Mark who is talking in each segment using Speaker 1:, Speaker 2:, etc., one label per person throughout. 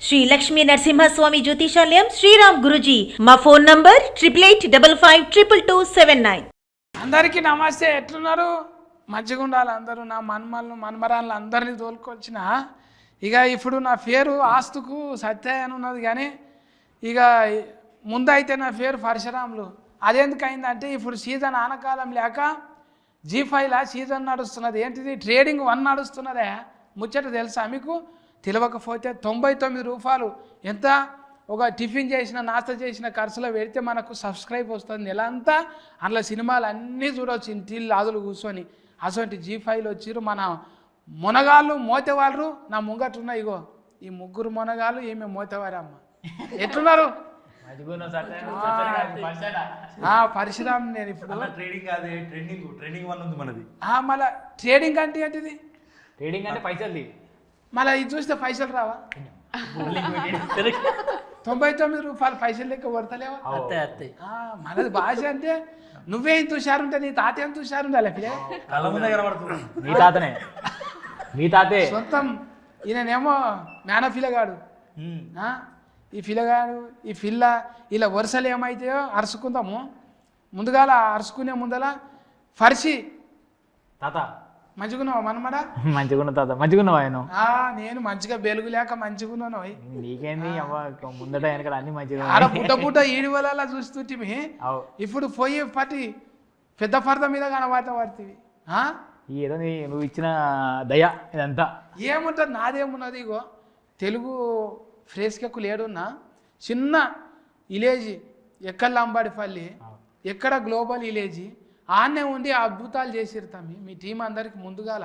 Speaker 1: శ్రీ లక్ష్మీ నరసింహస్వామి జ్యోతిషాలయం శ్రీరామ్ గురుజీ. మా phone number 8885522279.
Speaker 2: అందరికీ నమస్తే. ఎట్లున్నారు? మంచిగా ఉండాలి అందరూ. నా మన్మరాళ్ళు అందరినీ తోలుకొచ్చిన ఇక ఇప్పుడు నా పేరు ఆస్తుకు సత్య అని ఉన్నది, కానీ ఇక ముందైతే నా పేరు పరశురాములు. అదెందుకు అయిందంటే ఇప్పుడు సీజన్ ఆనకాలం లేక G5లా సీజన్ నడుస్తున్నది. ఏంటిది? ట్రేడింగ్ 1 నడుస్తున్నదే. ముచ్చట తెలుసా మీకు? తెలియకపోతే 99 రూపాయలు ఎంత ఒక టిఫిన్ చేసిన నాస్తా చేసిన ఖర్చులో పెడితే మనకు సబ్స్క్రైబ్ వస్తుంది నెల అంతా. అందులో సినిమాలు అన్నీ చూడవచ్చు ఇంటిల్లు ఆదులు కూర్చొని. అటువంటి G5లో వచ్చిర్రు మన మునగాళ్ళు మోతేవాళ్ళు. నా ముంగట్టున్న ఇగో ఈ ముగ్గురు మునగాళ్ళు, ఈమె మోతేవారమ్మ. ఎట్లున్నారు? పరశురామ్. నేను ఇప్పుడు మళ్ళీ ట్రేడింగ్ అంటే ఏంటిది?
Speaker 3: ట్రేడింగ్ అంటే పైసలు.
Speaker 2: మళ్ళీ ఇది చూస్తే పైసలు రావా? 99 రూపాయలు పైసలు లెక్క కొడతలేవా? మనది భాష అంటే నువ్వే ఇంత హుషారుంటే నీ తాత ఎంత హుషారుండాలి?
Speaker 3: నీ తాతనే, నీ తాతే
Speaker 2: సొంతం. ఈయనేమో మేన పిల్లగాడు. ఈ పిల్లగాడు ఈ పిల్ల ఇలా వరుసలు ఏమైతాయో అరుచుకుందాము. ముందుగాల అరుచుకునే ముందల ఫర్షి
Speaker 3: తాత
Speaker 2: మంచిగున్నావా మనమడ?
Speaker 3: మంచిగున్న తాత. మంచిగున్నావా? ఆయన
Speaker 2: నేను మంచిగా బెలుగు లేక మంచిగున్నాను.
Speaker 3: నీకేంది ముందట వెనక అన్ని మంచిగా
Speaker 2: ఆడ పుట్ట ఈడి వల్ల చూస్తుంటివి. ఇప్పుడు పోయి పట్టి పెద్ద పరద మీద కనబడతావి.
Speaker 3: ఏదో నువ్వు ఇచ్చిన దయ ఇదంతా.
Speaker 2: ఏముంటుంది? నాదేమున్నది? ఇగో తెలుగు ఫ్రేస్కెక్కు లేడున్నా చిన్న విలేజ్ ఎక్కడ లంబాడిపల్లి, ఎక్కడ గ్లోబల్ విలేజ్ ఆన్నే ఉండి అద్భుతాలు చేసిరుతాం. మీ టీం అందరికి ముందుగాల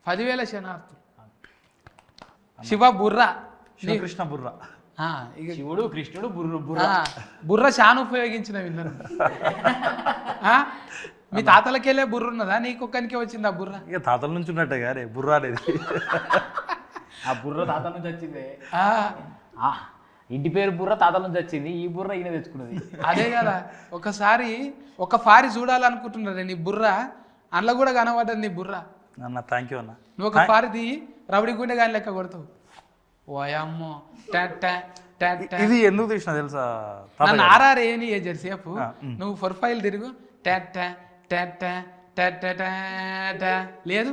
Speaker 2: 10,000 శనార్థులు. శివ బుర్ర,
Speaker 3: కృష్ణ బుర్ర. శివుడు కృష్ణుడు
Speaker 2: బుర్ర చాలా ఉపయోగించిన వీళ్ళను. మీ తాతలకెళ్ళే బుర్ర ఉన్నదా? నీకొక్కనికే వచ్చింది ఆ బుర్ర?
Speaker 4: ఇక తాతల నుంచి ఉన్నట్టే గారే బుర్ర అనేది.
Speaker 3: ఆ బుర్ర తాతల నుంచి వచ్చింది. ఇంటి పేరు బుర్ర తాతల నుంచి వచ్చింది. ఈ బుర్ర ఈయన తెచ్చుకున్నది.
Speaker 2: అదే కదా. ఒకసారి ఒక ఫారి చూడాలనుకుంటున్నారే నీ బుర్ర, అందులో కూడా కనబడ్డది నీ బుర్ర.
Speaker 4: అన్న థ్యాంక్ యూ అన్న.
Speaker 2: నువ్వు ఒక ఫారిది రబడి గుండె కానీ లెక్క కొడతావు. ఓయమ్మో
Speaker 4: ఇది ఎందుకు తీసిన తెలుసా?
Speaker 2: నన్ను ఆర్ఆర్ ఏని సేపు నువ్వు ప్రొఫైల్ తిరుగు. లేదు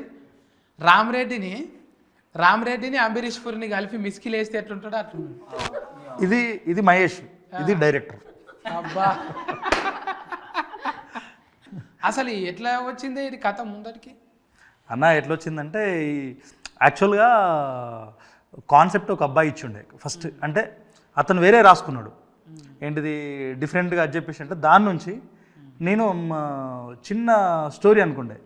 Speaker 2: రామరెడ్డిని అంబరీష్ పురిని కలిపి మిస్కిల్ వేస్తే ఎట్లుంటాడో అట్లుంటాడు.
Speaker 4: ఇది మహేష్, ఇది డైరెక్టర్.
Speaker 2: అబ్బా అసలు ఎట్లా వచ్చింది ఇది కథ ముందరికి?
Speaker 4: అన్న ఎట్లా వచ్చిందంటే యాక్చువల్గా కాన్సెప్ట్ ఒక అబ్బాయి ఇచ్చిండే ఫస్ట్. అంటే అతను వేరే రాసుకున్నాడు. ఏంటిది డిఫరెంట్గా అది చెప్పేసి అంటే దాని నుంచి నేను చిన్న స్టోరీ అనుకుండే.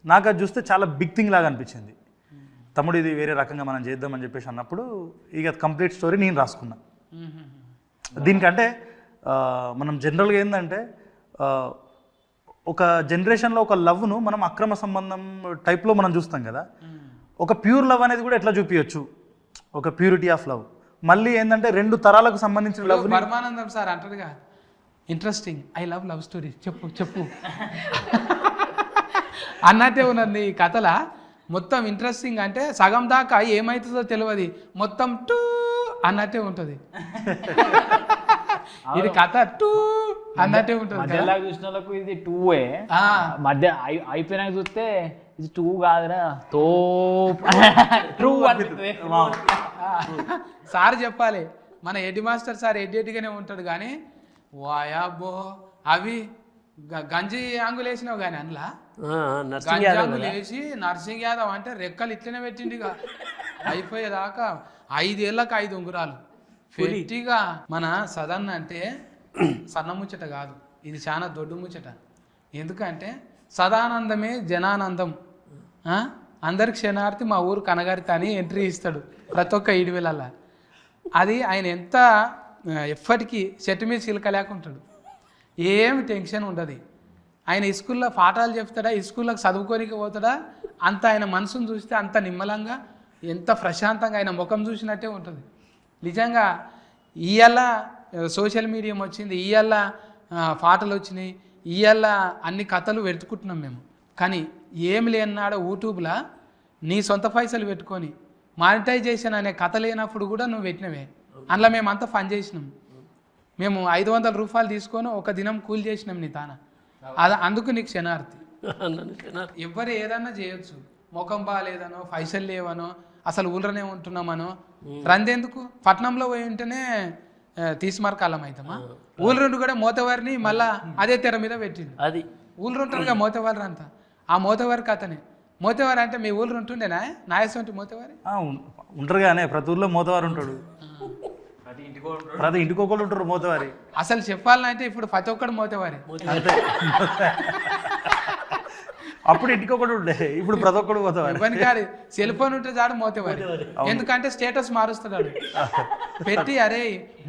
Speaker 4: నాకు అది చూస్తే చాలా బిగ్ థింగ్ లాగా అనిపించింది. తమ్ముడు ఇది వేరే రకంగా మనం చేద్దామని చెప్పేసి అన్నప్పుడు ఇక కంప్లీట్ స్టోరీ నేను రాసుకున్నా. దీనికంటే మనం జనరల్గా ఏంటంటే ఒక జనరేషన్లో ఒక లవ్ను మనం అక్రమ సంబంధం టైప్లో మనం చూస్తాం కదా. ఒక ప్యూర్ లవ్ అనేది కూడా ఎట్లా చూపించచ్చు, ఒక ప్యూరిటీ ఆఫ్ లవ్. మళ్ళీ ఏంటంటే 2 తరాలకు సంబంధించిన లవ్.
Speaker 2: పరమానందం సార్ అంటారుగా, ఇంట్రెస్టింగ్ ఐ లవ్ స్టోరీ చెప్పు అన్నట్టే ఉన్నది ఈ కథల. మొత్తం ఇంట్రెస్టింగ్ అంటే సగం దాకా ఏమవుతుందో తెలియదు, మొత్తం టూ అన్నట్టే ఉంటుంది. ఇది కథ టూ అన్నట్టే ఉంటుంది.
Speaker 3: చూసిన వాళ్ళకు ఇది 2 మధ్య అయిపోయినాక చూస్తే ఇది 2 కాదురా తో ట్రూ అనిపిస్తుంది.
Speaker 2: సార్ చెప్పాలి, మన హెడ్ మాస్టర్ సార్ ఎడ్గానే ఉంటాడు, కానీ వాయాబో అవి గంజి ఆంగులు వేసినావు కానీ అందులో గంజి ఆంగులు వేసి నర్సింగ్ యాదవ్ అంటే రెక్కలు ఇట్లనే పెట్టిండిగా అయిపోయేదాకా 5 ఏళ్ళకి 5 ఉంగురాలు పెట్టిగా. మన సదన్న అంటే సన్న ముచ్చట కాదు, ఇది చాలా దొడ్డు ముచ్చట. ఎందుకంటే సదానందమే జనానందం. అందరికి క్షణార్థి మా ఊరు కనగారిత అని ఎంట్రీ ఇస్తాడు ప్రతి ఒక్క 7,000. అది ఆయన ఎంత ఎప్పటికీ చెట్టు మీద చిలక లేకుంటాడు, ఏమి టెన్షన్ ఉండదు. ఆయన స్కూల్లో పాఠాలు చెప్తాడా, స్కూల్లోకి చదువుకోనికి పోతాడా, అంత ఆయన మనసును చూస్తే అంత నిమ్మలంగా ఎంత ప్రశాంతంగా ఆయన ముఖం చూసినట్టే ఉంటుంది. నిజంగా ఇవాళ సోషల్ మీడియా వచ్చింది, ఇవాళ పాటలు వచ్చినాయి, ఇవాళ అన్ని కథలు వెతుకుంటున్నాం మేము. కానీ ఏమి లేనాడో యూట్యూబ్లో నీ సొంత పైసలు పెట్టుకొని మానిటైజేషన్ అనే కథ లేనప్పుడు కూడా నువ్వు పెట్టినవే. అందులో మేమంతా ఫన్ చేసినాం. మేము 500 రూపాయలు తీసుకొని ఒక దినం కూలి చేసినాం నీ తాన. అందుకు నీకు క్షణార్థి. ఎవరు ఏదన్నా చేయొచ్చు, ముఖం బాగాలేదనో పైసలు లేవనో అసలు ఊళ్ళోనే ఉంటున్నామనో రందెందుకు. పట్నంలో పోయి ఉంటేనే తీసుమరకాలం అవుతామా. ఊళ్ళుండి కూడా మోతవారిని మళ్ళా అదే తెర మీద పెట్టింది.
Speaker 5: అది
Speaker 2: ఊళ్ళు ఉంటారుగా మోతవారు అంతా, ఆ మోతవారి కథనే. మోతవారి అంటే మీ ఊళ్ళు ఉంటుండేనా నాయసంటి మోతవారి?
Speaker 4: ఉంటారు కానీ ప్రతి ఊళ్ళో మోతవారు ఉంటాడు, ప్రతి ఇంటికి ఒకళ్ళు ఉంటారు మోతవారి.
Speaker 2: అసలు చెప్పాలంటే ఇప్పుడు ప్రతి ఒక్కడు మోతవారి.
Speaker 4: అంతే. అప్పుడు ఇంటికి ఒకటి ఉండే, ఇప్పుడు ప్రతి ఒక్కడు మోతవారి.
Speaker 2: ఇవన్నీ కాదు, సెల్ ఫోన్ ఉంటే చాడు మోతవారి. ఎందుకంటే స్టేటస్ మారుస్తున్నాడు పెట్టి, అరే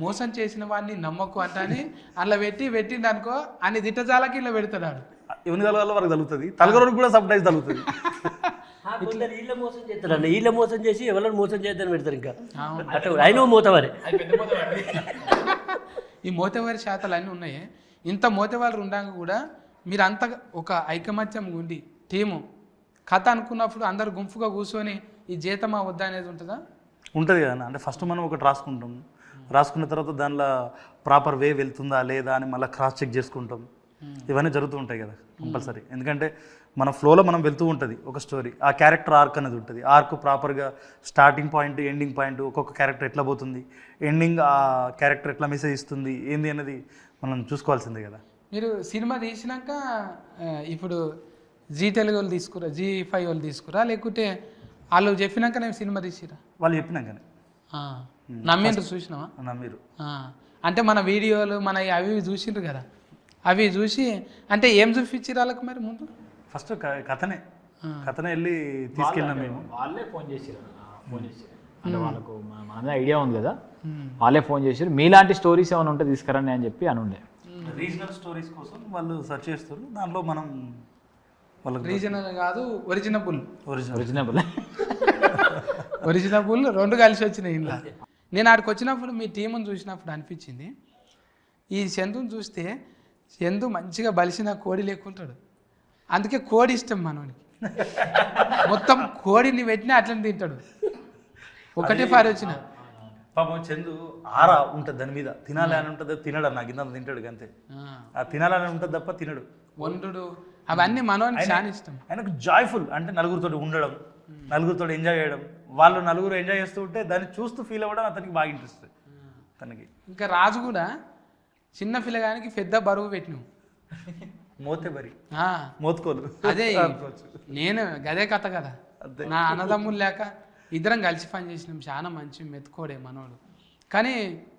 Speaker 2: మోసం చేసిన వాడిని నమ్మకు అంటని అట్లా పెట్టిండు అనుకో, అన్ని దిట్టజాలకి ఇలా పెడతాడు.
Speaker 4: ఎవరి తలగాలో వరకు తగులుతుంది, తలగరోడికి కూడా సమ్ టైమ్స్ తగులుతుంది.
Speaker 5: వీళ్ళ మోసం చేస్తారండి, వీళ్ళ మోసం చేసి ఎవరైనా మోసం చేద్దని పెడతారు. ఇంకా అట్లా ఆయన మోతవారే.
Speaker 2: ఈ మోతవారి శాతాలు అన్నీ ఉన్నాయి. ఇంత మోతవాళ్ళు ఉండగా కూడా మీరు అంత ఒక ఐకమత్యం ఉండి టీము కథ అనుకున్నప్పుడు అందరు గుంపుగా కూర్చొని ఈ జీతమా వద్దా అనేది ఉంటుందా?
Speaker 4: ఉంటుంది కదా. అంటే ఫస్ట్ మనం ఒకటి రాసుకుంటాం, రాసుకున్న తర్వాత దానిలో ప్రాపర్ వే వెళ్తుందా లేదా అని మళ్ళీ క్రాస్ చెక్ చేసుకుంటాం. ఇవన్నీ జరుగుతూ ఉంటాయి కదా కంపల్సరీ. ఎందుకంటే మన ఫ్లోలో మనం వెళ్తూ ఉంటుంది ఒక స్టోరీ. ఆ క్యారెక్టర్ ఆర్క్ అనేది ఉంటుంది. ఆర్క్ ప్రాపర్గా స్టార్టింగ్ పాయింట్ ఎండింగ్ పాయింట్, ఒక్కొక్క క్యారెక్టర్ ఎట్లా పోతుంది, ఎండింగ్ ఆ క్యారెక్టర్ ఎట్లా మెసేజ్ ఇస్తుంది ఏంది అనేది మనం చూసుకోవాల్సిందే కదా.
Speaker 2: మీరు సినిమా తీసినాక ఇప్పుడు జీ తెలుగు వాళ్ళు తీసుకురా, Zee5 వాళ్ళు తీసుకురా, లేకుంటే వాళ్ళు చెప్పినాక నేను సినిమా తీసిరా?
Speaker 4: వాళ్ళు చెప్పినాకనే
Speaker 2: నమ్మిండ్రు, చూసినావా?
Speaker 4: నమ్మిరు.
Speaker 2: అంటే మన వీడియోలు మన అవి చూసిండ్రు కదా, అవి చూసి అంటే ఏం చూపించారు వాళ్ళకి మరి ముందు?
Speaker 4: ఫస్ట్ కథనే వెళ్ళి తీసుకెళ్ళినాం మేము.
Speaker 3: వాళ్ళే ఫోన్ చేసారు అంటే వాళ్ళకు మన ఐడియా ఉంది కదా, వాళ్ళే ఫోన్ చేసారు మీలాంటి స్టోరీస్ ఏమైనా ఉంటే తీసుకురండి అని చెప్పి అని ఉండే.
Speaker 4: రీజనల్ స్టోరీస్ కోసం వాళ్ళు సెర్చ్ చేస్తారు. దాంట్లో మనం వాళ్ళకి
Speaker 2: రీజనల్ కాదు, ఒరిజినబుల్
Speaker 3: ఒరిజినబుల్
Speaker 2: రెండు కలిసి వచ్చినాయి ఇంట్లో. నేను ఆడికి వచ్చినప్పుడు మీ టీముని చూసినప్పుడు అనిపించింది, ఈ చందుని చూస్తే చందు మంచిగా బలిసిన కోడి లేకుంటాడు. అందుకే కోడి ఇష్టం మనోనికి. మొత్తం కోడిని పెట్టినా అట్లనే తింటాడు. ఒకటే పారి వచ్చిన
Speaker 4: పాపం చందు ఆరా ఉంటుంది దాని మీద, తినాలి అని ఉంటుంది, తినడు. నాకు ఇంత తింటాడు అంతే. ఆ తినాలని ఉంటుంది తప్ప తినడు.
Speaker 2: వండుడు అవన్నీ మనోనికి చాలా ఇష్టం.
Speaker 4: ఆయనకు జాయ్ఫుల్ అంటే నలుగురితో ఉండడం, నలుగురితో ఎంజాయ్ చేయడం, వాళ్ళు నలుగురు ఎంజాయ్ చేస్తూ ఉంటే దాన్ని చూస్తూ ఫీల్ అవ్వడం అతనికి బాగా ఇంట్రెస్ట్ తనకి.
Speaker 2: ఇంకా రాజు కూడా చిన్న పిల్లగానికి పెద్ద బరువు పెట్టినావు,
Speaker 4: మోతేబరి
Speaker 2: మోతుకోలు. అదే నేను గదే కథ కదా, నా అన్నదమ్ములు లేక ఇద్దరం కలిసి పని చేసినాం. చాలా మంచి మెతుకోడే మనోడు. కానీ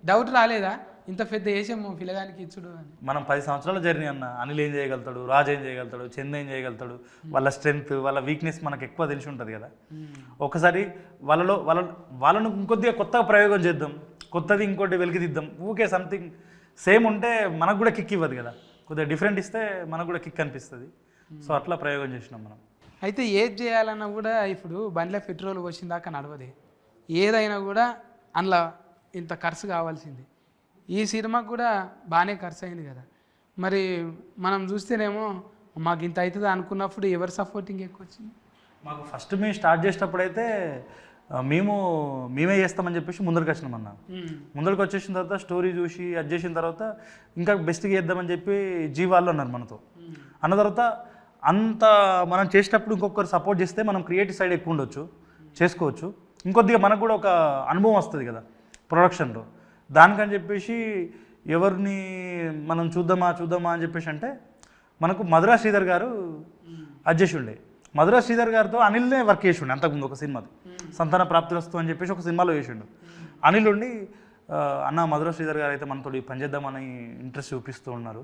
Speaker 2: డౌట్ రాలేదా ఇంత పెద్ద వేసాము పిల్లగానికి ఇచ్చుడు అని?
Speaker 4: మనం 10 సంవత్సరాల జర్నీ అన్న. అనిల్ ఏం చేయగలుగుతాడు, రాజు ఏం చేయగలుగుతాడు, చంద్ ఏం చేయగలుగుతాడు, వాళ్ళ స్ట్రెంగ్త్ వాళ్ళ వీక్నెస్ మనకు ఎక్కువ తెలిసి ఉంటుంది కదా. ఒకసారి వాళ్ళను ఇంకొద్దిగా కొత్తగా ప్రయోగం చేద్దాం, కొత్తది ఇంకోటి వెలికిదిద్దాం. ఊకే సంథింగ్ సేమ్ ఉంటే మనకు కూడా కిక్ ఇవ్వదు కదా, కొద్దిగా డిఫరెంట్ ఇస్తే మనకు కూడా కిక్ అనిపిస్తుంది. సో అట్లా ప్రయోగం చేసినాం మనం.
Speaker 2: అయితే ఏది చేయాలన్నా కూడా ఇప్పుడు బండిలో పెట్రోల్ వచ్చిందాకా నడవదే. ఏదైనా కూడా అందులో ఇంత ఖర్చు కావాల్సింది. ఈ సినిమాకు కూడా బాగానే ఖర్చు అయింది కదా. మరి మనం చూస్తేనేమో మాకు ఇంత అవుతుంది అనుకున్నప్పుడు ఎవరు సపోర్టింగ్ ఎక్కువ వచ్చింది?
Speaker 4: మాకు ఫస్ట్ మేము స్టార్ట్ చేసేటప్పుడైతే మేమే చేస్తామని చెప్పేసి ముందరికి వచ్చినాం అన్న. ముందరికి వచ్చేసిన తర్వాత స్టోరీ చూసి అది చేసిన తర్వాత ఇంకా బెస్ట్గా చేద్దామని చెప్పి వాళ్ళు అన్నారు మనతో. అన్న తర్వాత అంత మనం చేసేటప్పుడు ఇంకొకరు సపోర్ట్ చేస్తే మనం క్రియేటివ్ సైడ్ ఎక్కువ ఉండొచ్చు, చేసుకోవచ్చు. ఇంకొద్దిగా మనకు కూడా ఒక అనుభవం వస్తుంది కదా ప్రొడక్షన్లో. దానికని చెప్పేసి ఎవరిని మనం చూద్దామా అని చెప్పేసి అంటే మనకు మధురా శ్రీధర్ గారు అడ్జస్ట్ ఉండే. మధురా శ్రీధర్ గారితో అనిల్నే వర్క్ చేసి ఉండే అంతకుముందు ఒక సినిమాది, సంతాన ప్రాప్తిరస్తు అని చెప్పేసి ఒక సినిమాలో చేసిండు. అనిల్ ఉండి అన్న మధురా శ్రీధర్ గారు అయితే మనతో పనిచేద్దామని ఇంట్రెస్ట్ చూపిస్తూ ఉన్నారు,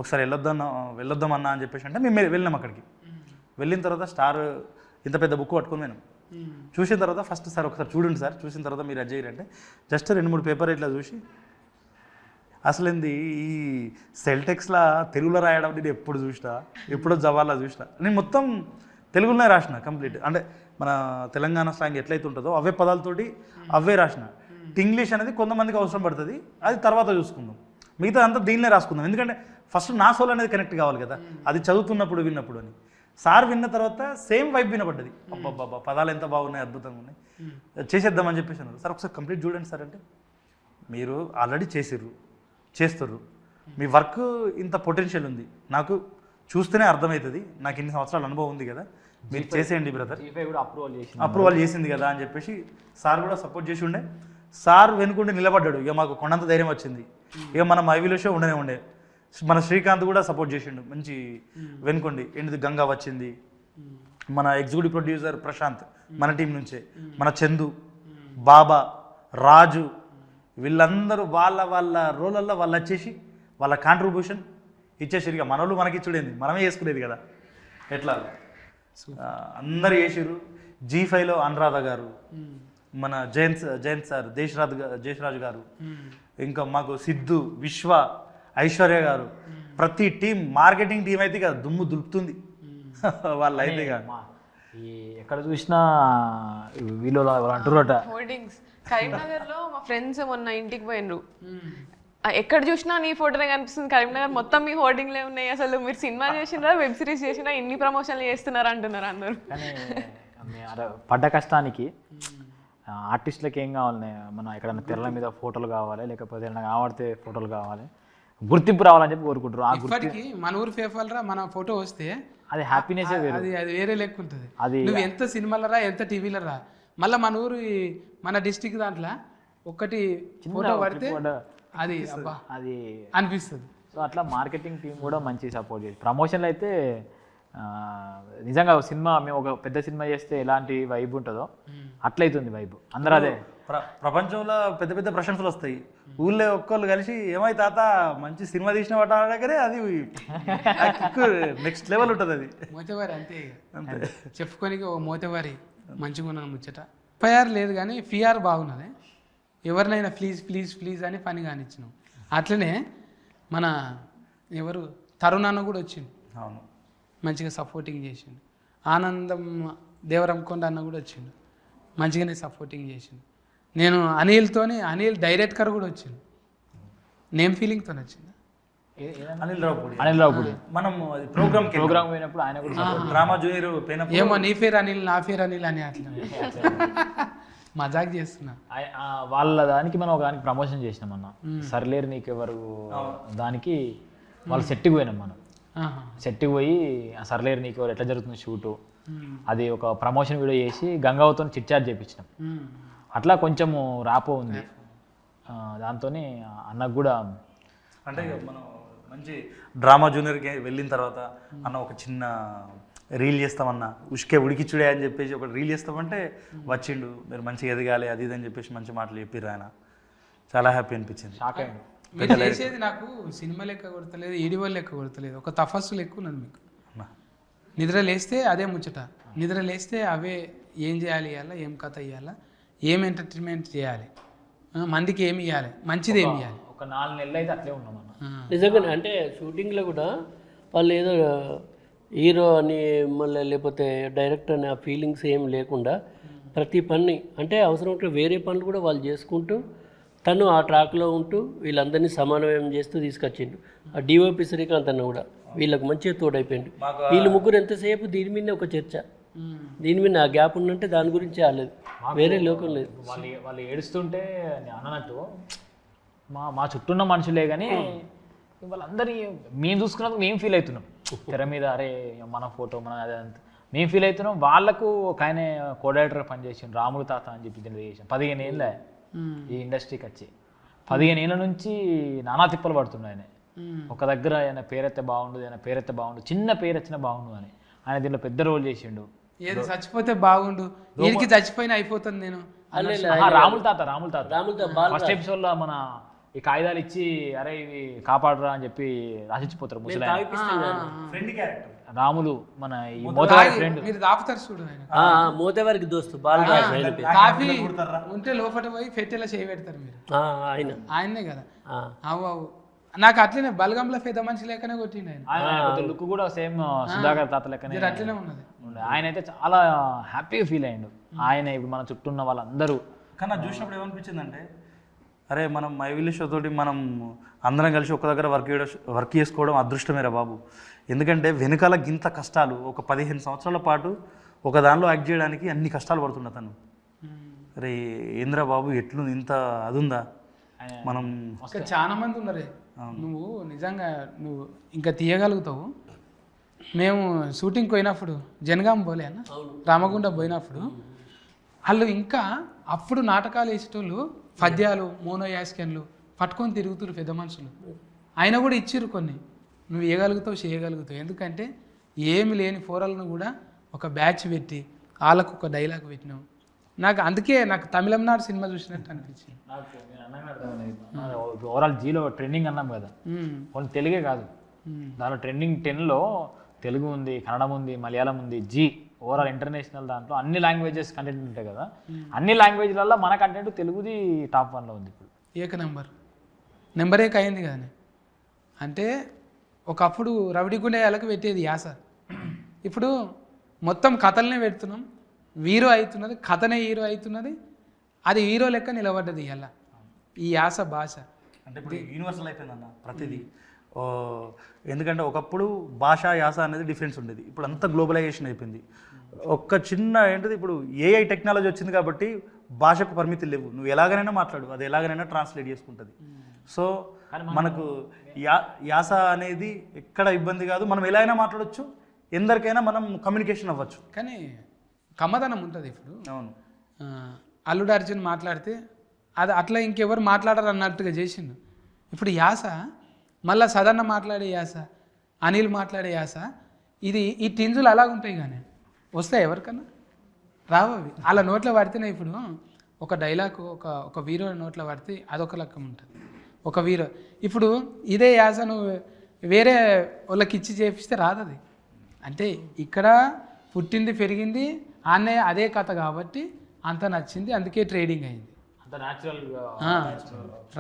Speaker 4: ఒకసారి వెళ్ళొద్దాం అన్న అని చెప్పేసి అంటే మేము వెళ్ళినాం. అక్కడికి వెళ్ళిన తర్వాత స్టార్ ఇంత పెద్ద బుక్ పట్టుకొని పోయినాం. చూసిన తర్వాత ఫస్ట్ సార్ ఒకసారి చూడండి సార్, చూసిన తర్వాత మీరు అది చేయాలంటే జస్ట్ 2-3 పేపర్ ఇట్లా చూసి అసలు ఏంది ఈ సెల్టెక్స్లా తెలుగులో రాయడం నేను ఎప్పుడు చూసినా, ఎప్పుడో జవాలా చూసినా. నేను మొత్తం తెలుగులోనే రాసిన కంప్లీట్. అంటే మన తెలంగాణ స్లాంగ్ ఎట్లయితే ఉంటుందో అవే పదాలతోటి అవే రాసిన. ఇంగ్లీష్ అనేది కొంతమందికి అవసరం పడుతుంది, అది తర్వాత చూసుకుందాం. మిగతా అంతా దీనినే రాసుకుందాం. ఎందుకంటే ఫస్ట్ నా సోల్ అనేది కనెక్ట్ కావాలి కదా, అది చదువుతున్నప్పుడు విన్నప్పుడు అని. సార్ విన్న తర్వాత సేమ్ వైబ్ వినపడ్డది. అబ్బాబ్బా పదాలు ఎంత బాగున్నాయి, అద్భుతంగా ఉన్నాయి, చేసేద్దామని చెప్పేసి అన్నారు. సార్ ఒకసారి కంప్లీట్ చూడండి సార్ అంటే మీరు ఆల్రెడీ చేస్తుర్రు మీ వర్క్ ఇంత పొటెన్షియల్ ఉంది, నాకు చూస్తేనే అర్థమవుతుంది, నాకు ఇన్ని సంవత్సరాల అనుభవం ఉంది కదా, మీరు చేసేయండి బ్రదర్, అప్రూవల్ చేసింది కదా అని చెప్పేసి సార్ కూడా సపోర్ట్ చేసి ఉండే. సార్ వెనుకుండి నిలబడ్డాడు, ఇక మాకు కొండంత ధైర్యం వచ్చింది. ఇక మన మైవిలో షో ఉండే మన శ్రీకాంత్ కూడా సపోర్ట్ చేసిండు, మంచి వెనుకోండి. ఏంటిది గంగా వచ్చింది, మన ఎగ్జిక్యూటివ్ ప్రొడ్యూసర్ ప్రశాంత్ మన టీం నుంచే, మన చందు, బాబా, రాజు, వీళ్ళందరూ వాళ్ళ రోలల్లో వాళ్ళు వచ్చేసి వాళ్ళ కాంట్రిబ్యూషన్ ఇచ్చేసారు. ఇక మనోళ్ళు మనకి ఇచ్చుడేంది, మనమే చేసుకునేది కదా ఎట్లా, అందరు చేసారు. G5లో అనురాధ గారు, మన జయంత్ సార్, దేశరాజు గారు, ఇంకా మాకు సిద్ధు, విశ్వ, ఐశ్వర్య గారు, ప్రతి టీం మార్కెటింగ్ టీం అయితే కదా దుమ్ము దులుపుతుంది వాళ్ళు అయితే
Speaker 3: ఎక్కడ చూసినా వీళ్ళు అంటారట
Speaker 6: హోర్డింగ్స్. కరీంనగర్ లో మా ఫ్రెండ్స్ మొన్న ఇంటికి పోయినరు, ఎక్కడ చూసినా నీ ఫోటోనే కనిపిస్తుంది, కరీంనగర్ మొత్తం మీ హోర్డింగ్లే ఉన్నాయి, అసలు మీరు సినిమా చేసినా వెబ్ సిరీస్ చేసినా ఇన్ని ప్రమోషన్లు చేస్తున్నారు అంటున్నారు అందరూ.
Speaker 3: కానీ పడ్డ కష్టానికి ఆర్టిస్టులకి ఏం కావాలి, మన ఎక్కడైనా తెరల మీద ఫోటోలు కావాలి, లేకపోతే ఏదైనా కావాడితే ఫోటోలు కావాలి, గుర్తింపు రావాలని చెప్పి కోరుకుంటారు.
Speaker 2: ఇప్పటికి మన ఊరు పేపర్లరా మన ఫోటో వస్తే
Speaker 3: అది హ్యాపీనెస్
Speaker 2: అది వేరే లెక్క ఉంటుంది. నువ్వు ఎంత సినిమాలరా ఎంత టీవీలరా, మళ్ళీ మన ఊరు మన డిస్టిక్ దాంట్లో ఒక్కటి ఫోటో పడితే అది అబ్బా
Speaker 3: అది
Speaker 2: అనిపిస్తుంది.
Speaker 3: సో అట్లా మార్కెటింగ్ టీం కూడా మంచి సపోర్ట్ చేసి ప్రమోషన్లు అయితే నిజంగా సినిమా మేము ఒక పెద్ద సినిమా చేస్తే ఎలాంటి వైబ్ ఉంటుందో అట్లయితుంది వైబ్. అందరూ అదే
Speaker 4: ప్రపంచంలో పెద్ద పెద్ద ప్రశంసలు వస్తాయి, ఊళ్ళో ఒక్కళ్ళు కలిసి ఏమై తాత మంచి సినిమా తీసిన వాటి దగ్గరే అది నెక్స్ట్ లెవెల్ ఉంటుంది. అది
Speaker 2: మోతేవారి అంతే చెప్పుకోనికి ఓ మోతేవారి మంచిగా ఉన్నాను ముచ్చట. FIR లేదు కానీ FIR బాగున్నది, ఎవరినైనా ప్లీజ్ ప్లీజ్ ప్లీజ్ అని పని కానిచ్చినాం. అట్లనే మన ఎవరు తరుణ్ అన్న కూడా వచ్చిండు,
Speaker 4: అవును
Speaker 2: మంచిగా సపోర్టింగ్ చేసిండు. ఆనందం దేవరంకొండ అన్న కూడా వచ్చిండు, మంచిగానే సపోర్టింగ్ చేసిండు. నేను అనిల్ డైరెక్టర్ కూడా వచ్చిండు, నేమ్ ఫీలింగ్తో వచ్చింది.
Speaker 4: అనిల్
Speaker 3: రావుపూడి
Speaker 4: మనం ప్రోగ్రామ్
Speaker 3: పోయినప్పుడు ఆయన కూడా
Speaker 4: డ్రామా జూనియర్
Speaker 2: ఏమో నీ పేరు అనిల్ నా పేరు అనిల్ అని అట్లా మజాక్ చేస్తున్నా.
Speaker 3: వాళ్ళ దానికి మనం ఒక దానికి ప్రమోషన్ చేసినాం అన్న, సర్లేరు నీకెవరు దానికి వాళ్ళు సెట్కి పోయినాం. మనం సెట్కి పోయి సర్లేరు నీకెవరు ఎట్లా జరుగుతుంది షూటు, అది ఒక ప్రమోషన్ వీడియో చేసి గంగావతో చిట్చాట్ చేయించినాం. అట్లా కొంచెము రాపో ఉంది దాంతో అన్నకు కూడా.
Speaker 4: అంటే మనం మంచి డ్రామా జూనియర్కి వెళ్ళిన తర్వాత అన్న ఒక చిన్న రీల్ చేస్తామన్నా, ఉష్కే ఉడికిచ్చుడే అని చెప్పేసి ఒక రీల్ చేస్తామంటే వచ్చిండు, మీరు మంచిగా ఎదగాలి అది ఇది అని చెప్పేసి మంచి మాటలు చెప్పిర్రు ఆయన. చాలా హ్యాపీ అనిపించింది.
Speaker 3: షాక్ అయ్యింది.
Speaker 2: మీరు చేసేది నాకు సినిమా లెక్క కొడతలేదు, ఈడివల్ లెక్క కొడతలేదు, ఒక తపస్సు లెక్క ఉన్నది మీకు. నిద్ర లేస్తే అదే ముచ్చట, నిద్ర లేస్తే అవే ఏం చేయాలి ఇవ్వాలా, ఏం కథ ఇవ్వాలా, ఏం ఎంటర్టైన్మెంట్ చేయాలి, మందికి ఏమి ఇవ్వాలి, మంచిది ఏమి ఇవ్వాలి.
Speaker 3: ఒక 4 నెలలు అయితే అట్లే ఉన్నాం అన్న.
Speaker 5: నిజంగానే అంటే షూటింగ్లో కూడా వాళ్ళు ఏదో హీరో అని మళ్ళీ లేకపోతే డైరెక్టర్ అని ఆ ఫీలింగ్స్ ఏం లేకుండా ప్రతి పని అంటే అవసరం ఉంటే వేరే పనులు కూడా వాళ్ళు చేసుకుంటూ తను ఆ ట్రాక్లో ఉంటూ వీళ్ళందరినీ సమన్వయం చేస్తూ తీసుకొచ్చిండు. ఆ డిఓపి శ్రీకాంత్ అన్న కూడా వీళ్ళకి మంచిగా తోడైపోయిండు. వీళ్ళు ముగ్గురు ఎంతసేపు దీని మీదనే ఒక చర్చ, దీని మీద ఆ గ్యాప్ ఉందంటే దాని గురించి రాలేదు, వేరే లోకం లేదు.
Speaker 3: వాళ్ళు ఏడుస్తుంటే అన్నట్టు మా చుట్టూ ఉన్న మనుషులే కానీ వాళ్ళందరినీ మేము చూసుకున్నందుకు మేము ఫీల్ అవుతున్నాం. తెర మీద అరే మన ఫోటో మన అదే అంత మేము ఫీల్ అవుతున్నాం. వాళ్ళకు ఒక ఆయన కోఆర్డినేటర్ పనిచేసాను రాములు తాత అని చెప్పి చేసాను. 15 ఏళ్ళే ఈ ఇండస్ట్రీకి వచ్చి 15 ఏళ్ళ నుంచి నానా తిప్పలు పడుతుండే ఆయన. ఒక దగ్గర ఆయన పేరెత్తే బాగుండు, ఆయన పేరెత్తే బాగుండు, చిన్న పేరు వచ్చినా బాగుండు అని ఆయన దీంట్లో పెద్ద రోల్ చేసిండు.
Speaker 2: ఏది చచ్చిపోతే బాగుండు, వీరికి చచ్చిపోయినా అయిపోతుంది. నేను
Speaker 3: రాములు తాత ఫస్ట్ ఎపిసోడ్ లో మన ఈ కాగితాలు ఇచ్చి అరే ఇవి కాపాడరా అని చెప్పి రాసిచ్చిపోతారు ముసలి రాములు, మన ఈ మోతవారి ఫ్రెండ్.
Speaker 2: మీరు దాపుతారు చూడు,
Speaker 5: మోతవారికి దోస్తు
Speaker 2: కాఫీ ఉంటే లోపల పోయి పెట్టేలా చేయి పెడతారు మీరు, ఆయన్నే కదా. అవు అవు నాకు అట్లనే బలగంలో పెద్ద మనిషి లేకనే కొట్టిండు ఆయన.
Speaker 3: లుక్ కూడా సేమ్ సుధాకర్ తాత లెక్కనే
Speaker 2: అట్లనే ఉన్నది.
Speaker 3: ఆయన అయితే చాలా హ్యాపీగా ఫీల్ అయ్యిండు. ఆయన ఇప్పుడు మన చుట్టూ ఉన్న వాళ్ళందరూ.
Speaker 4: కానీ చూసినప్పుడు ఏమనిపించిందంటే అరే మనం మైవిలి షో తోటి మనం అందరం కలిసి ఒక దగ్గర వర్క్ చేసుకోవడం అదృష్టమేరా బాబు. ఎందుకంటే వెనకాల గింత కష్టాలు, ఒక 15 సంవత్సరాల పాటు ఒక దానిలో యాక్ట్ చేయడానికి అన్ని కష్టాలు పడుతున్నా తను. అరే ఏంద్రా బాబు ఎట్లు ఇంత అది ఉందా. మనం
Speaker 2: ఇంకా చాలా మంది ఉన్నారే. నువ్వు నిజంగా నువ్వు ఇంకా తీయగలుగుతావు. మేము షూటింగ్ పోయినప్పుడు జనగాం పోలే అన్న, రామగుండ పోయినప్పుడు వాళ్ళు ఇంకా అప్పుడు నాటకాలు వేసేటోళ్ళు పద్యాలు మోనో యాస్కెన్లు పట్టుకొని తిరుగుతురు పెద్ద మనుషులు. ఆయన కూడా ఇచ్చిర్రు కొన్ని. నువ్వు వేయగలుగుతావు, చేయగలుగుతావు. ఎందుకంటే ఏమి లేని ఫోరల్ను కూడా ఒక బ్యాచ్ పెట్టి వాళ్ళకు ఒక డైలాగ్ పెట్టినావు. అందుకే నాకు తమిళనాడు సినిమా చూసినట్టు అనిపించింది.
Speaker 3: ఓవరాల్ జీలో ట్రెండింగ్ అన్నాం కదా, కొన్ని తెలుగే కాదు, దానిలో ట్రెండింగ్ 10లో తెలుగు ఉంది, కన్నడం ఉంది, మలయాళం ఉంది, జీ ఓవరాల్ ఇంటర్నేషనల్ దాంట్లో అన్ని లాంగ్వేజెస్ కంటెంట్ ఉంటాయి కదా. అన్ని లాంగ్వేజ్లలో మన కంటెంట్ తెలుగుది టాప్ 1లో ఉంది ఇప్పుడు.
Speaker 2: ఏక నెంబర్ ఏక అయింది కానీ. అంటే ఒకప్పుడు రవిడి గుండెయాలకు పెట్టేది యాస, ఇప్పుడు మొత్తం కథలనే పెడుతున్నాం. హీరో అవుతున్నది, కథనే హీరో అవుతున్నది, అది హీరో లెక్క నిలబడ్డది ఇలా ఈ యాస భాష.
Speaker 4: అంటే ఇప్పుడు యూనివర్సల్ అయిపోయిందన్న ప్రతిదీ. ఎందుకంటే ఒకప్పుడు భాష యాస అనేది డిఫరెన్స్ ఉండేది, ఇప్పుడు అంతా గ్లోబలైజేషన్ అయిపోయింది. ఒక్క చిన్న ఏంటిది, ఇప్పుడు ఏఐ టెక్నాలజీ వచ్చింది కాబట్టి భాషకు పరిమితి లేవు, నువ్వు ఎలాగైనా మాట్లాడు, అది ఎలాగైనా ట్రాన్స్లేట్ చేసుకుంటుంది. సో మనకు యాస అనేది ఎక్కడ ఇబ్బంది కాదు, మనం ఎలా అయినా మాట్లాడవచ్చు, ఎందరికైనా మనం కమ్యూనికేషన్ అవ్వచ్చు.
Speaker 2: కానీ కమ్మదనం ఉంటుంది. ఇప్పుడు
Speaker 4: అవును,
Speaker 2: అల్లుడు అర్జున్ మాట్లాడితే అది అట్లా ఇంకెవరు మాట్లాడరు అన్నట్టుగా చేసిండు. ఇప్పుడు యాస మళ్ళీ సదన్న మాట్లాడే యాస, అనిల్ మాట్లాడే యాస, ఈ టింజులు అలాగుంటాయి కానీ వస్తాయి ఎవరికన్నా రావు. అవి అలా నోట్లో పడితేనే ఇప్పుడు ఒక డైలాగ్ ఒక హీరో నోట్లో పడితే అదొక లెక్కం ఉంటుంది. ఒక హీరో ఇప్పుడు ఇదే యాస నువ్వు వేరే వాళ్ళకి ఇచ్చి చేపిస్తే రాదది. అంటే ఇక్కడ పుట్టింది పెరిగింది ఆనే అదే కథ కాబట్టి అంత నచ్చింది, అందుకే ట్రేడింగ్ అయింది,
Speaker 3: అంత న్యాచురల్గా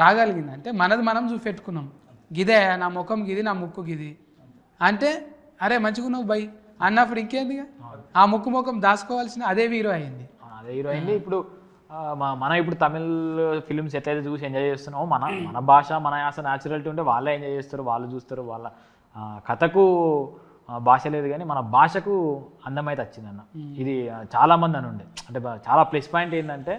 Speaker 2: రాగలిగింది. అంటే మనది మనం చూపెట్టుకున్నాం, గిదే నా ముఖం గిది, నా ముక్కు గిది అంటే అరే మంచిగున్నావు బై అన్నప్పుడు ఇంకేందిగా ఆ ముఖం దాచుకోవాల్సిన అదే హీరో అయింది.
Speaker 3: అదే హీరో అయింది. ఇప్పుడు మనం ఇప్పుడు తమిళ్ ఫిలిమ్స్ ఎట్లయితే చూసి ఎంజాయ్ చేస్తున్నామో మన భాష మన యాస న్యాచురాలిటీ ఉంటే వాళ్ళే ఎంజాయ్ చేస్తారు, వాళ్ళు చూస్తారు. వాళ్ళ కథకు భాష లేదు కానీ మన భాషకు అందమైతే వచ్చిందన్న. ఇది చాలామంది అని ఉండే, అంటే చాలా ప్లస్ పాయింట్ ఏంటంటే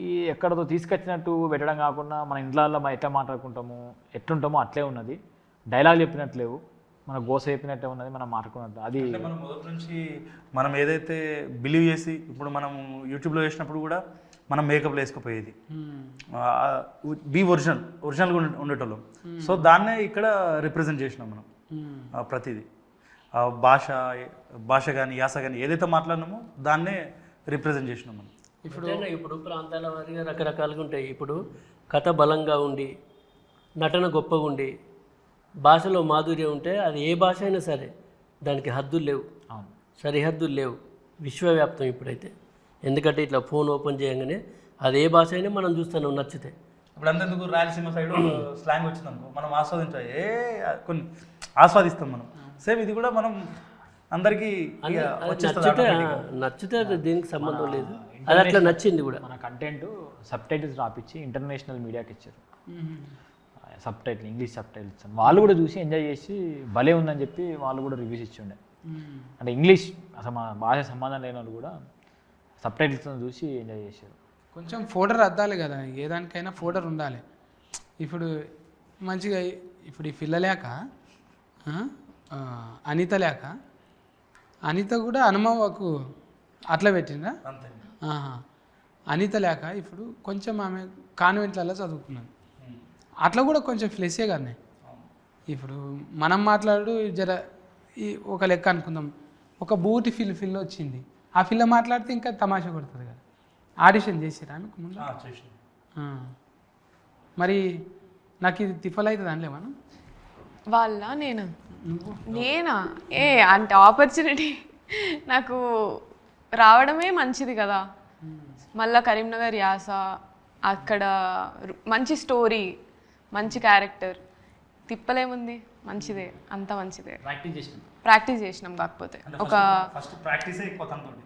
Speaker 3: ఈ ఎక్కడతో తీసుకొచ్చినట్టు పెట్టడం కాకుండా మన ఇంట్లో మనం ఎట్లా మాట్లాడుకుంటాము ఎట్లుంటామో అట్లే ఉన్నది. డైలాగ్ చెప్పినట్లేవు, మన గోస చెప్పినట్టే ఉన్నది, మనం మాట్లాడుకున్నట్టు. అది
Speaker 4: మనం మొదటి నుంచి మనం ఏదైతే బిలీవ్ చేసి ఇప్పుడు మనం యూట్యూబ్లో వేసినప్పుడు కూడా మనం మేకప్లో వేసుకుపోయేది బీ ఒరిజినల్గా ఉండేటోళ్ళం. సో దాన్నే ఇక్కడ రిప్రజెంట్ చేసినాం మనం. ప్రతిదీ భాష కానీ యాస కానీ ఏదైతే మాట్లాడినామో దాన్నే రిప్రజెంట్ చేసినాం మనం.
Speaker 5: ఇప్పుడు ప్రాంతాల వారిగా రకరకాలుగా ఉంటాయి. ఇప్పుడు కథ బలంగా ఉండి నటన గొప్పగా ఉండి భాషలో మాధుర్యం ఉంటే అది ఏ భాష అయినా సరే దానికి హద్దులు లేవు, సరిహద్దులు లేవు, విశ్వవ్యాప్తం ఇప్పుడైతే. ఎందుకంటే ఇట్లా ఫోన్ ఓపెన్ చేయగానే అది ఏ భాష అయినా మనం చూస్తున్నాం నచ్చితే.
Speaker 4: ఇప్పుడు అంతెందుకు రాయలసీమ సైడ్ స్లాంగ్ వచ్చిందనుకో మనం ఆస్వాదించాలి, కొన్ని ఆస్వాదిస్తాం మనం. సేమ్ ఇది కూడా మనం అందరికీ
Speaker 5: నచ్చితే దీనికి సంబంధం లేదు, అది అట్లా నచ్చింది కూడా.
Speaker 3: మన కంటెంట్ సబ్ టైటిల్స్ రాపిచ్చి ఇంటర్నేషనల్ మీడియాకి ఇచ్చారు. Sub title English sub titles వాళ్ళు కూడా చూసి ఎంజాయ్ చేసి భలే ఉందని చెప్పి వాళ్ళు కూడా రివ్యూస్ ఇచ్చిండే. అంటే ఇంగ్లీష్ అసలు మా భాష సంబంధం లేని వాళ్ళు కూడా సబ్ టైటిల్స్ చూసి ఎంజాయ్ చేశారు.
Speaker 2: కొంచెం ఫోల్డర్ అద్దాలి కదా, ఏ దానికైనా ఫోల్డర్ ఉండాలి. ఇప్పుడు మంచిగా ఇప్పుడు ఈ పిల్లలేక అనిత లేక అనిత కూడా అనుమవకు అట్లా పెట్టిందా? అనిత లేక ఇప్పుడు కొంచెం ఆమె కాన్వెంట్లలో చదువుకున్నాను, అట్లా కూడా కొంచెం ఫ్లెస్సే కానీ. ఇప్పుడు మనం మాట్లాడు జర ఈ ఒక లెక్క అనుకుందాం, ఒక బూటి ఫిల్ వచ్చింది, ఆ పిల్ల మాట్లాడితే ఇంకా తమాషా కొడుతుంది కదా. ఆడిషన్ చేసిరా ఆమెకు ముందు? మరి నాకు ఇది తిప్పలవుతుంది అనలే మనం
Speaker 6: వాళ్ళ నేనా అంటే ఆపర్చునిటీ నాకు రావడమే మంచిది కదా. మళ్ళా కరీంనగర్ యాస, అక్కడ మంచి స్టోరీ, మంచి క్యారెక్టర్, తిప్పలేముంది, మంచిదే, అంత మంచిదే. ప్రాక్టీస్ చేసినాం. కాకపోతే ఒక
Speaker 4: ఫస్ట్ ప్రాక్టీసే ఎక్కువ తనతోటి.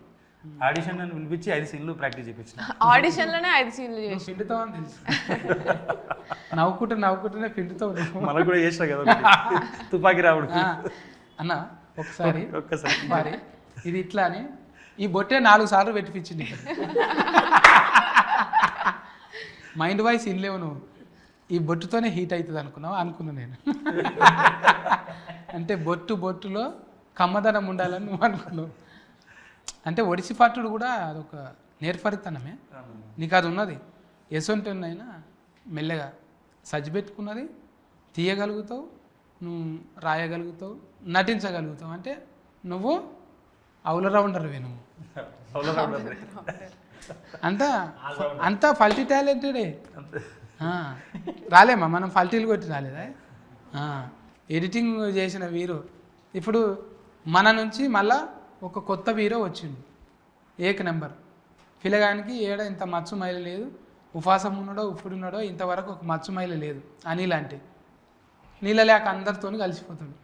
Speaker 4: ఆడిషన్ అని పిలిపించి 5 సీన్లు ప్రాక్టీస్ చేయించిన.
Speaker 6: ఆడిషన్లోనే 5 సీన్లు చేసి
Speaker 2: పిండుతో అని తెలుసు, నవ్వుకుంటూనే పిండుతో.
Speaker 4: మనకు కూడా చేసినా కదా తుపాకి రావుడు
Speaker 2: అన్న ఒక్కసారి మరి ఇది ఇట్లా అని ఈ బొట్టే 4 సార్లు పెట్టిపించింది. మైండ్ వాయిస్ ఇన్లేవు నువ్వు. ఈ బొట్టుతోనే హీట్ అవుతుంది అనుకున్నావు అనుకున్నా నేను. అంటే బొట్టులో కమ్మదనం ఉండాలని నువ్వు అనుకున్నావు. అంటే ఒడిసి పట్టుడు కూడా అదొక నేర్పరితనమే. నీకు అది ఉన్నది. ఎసొంటినైనా మెల్లగా సజ్జి పెట్టుకున్నది తీయగలుగుతావు, నువ్వు రాయగలుగుతావు, నటించగలుగుతావు. అంటే నువ్వు ఆల్రౌండర్వే నువ్వు. అంతా ఫల్టీ టాలెంటెడే. రాలేమా మనం ఫల్టీలు కొట్టి రాలేదా? ఎడిటింగ్ చేసిన వీరు ఇప్పుడు మన నుంచి మళ్ళా ఒక కొత్త వీరో వచ్చిండు, ఏక నెంబర్. పిల్లగానికి ఏడ ఇంత మచ్చు మైల లేదు, ఉపాసం ఉన్నాడో ఉప్పుడున్నాడో ఇంతవరకు ఒక మచ్చు మైల లేదు. అనిల్ అంటే నీళ్ళ లేక అందరితో కలిసిపోతాడు.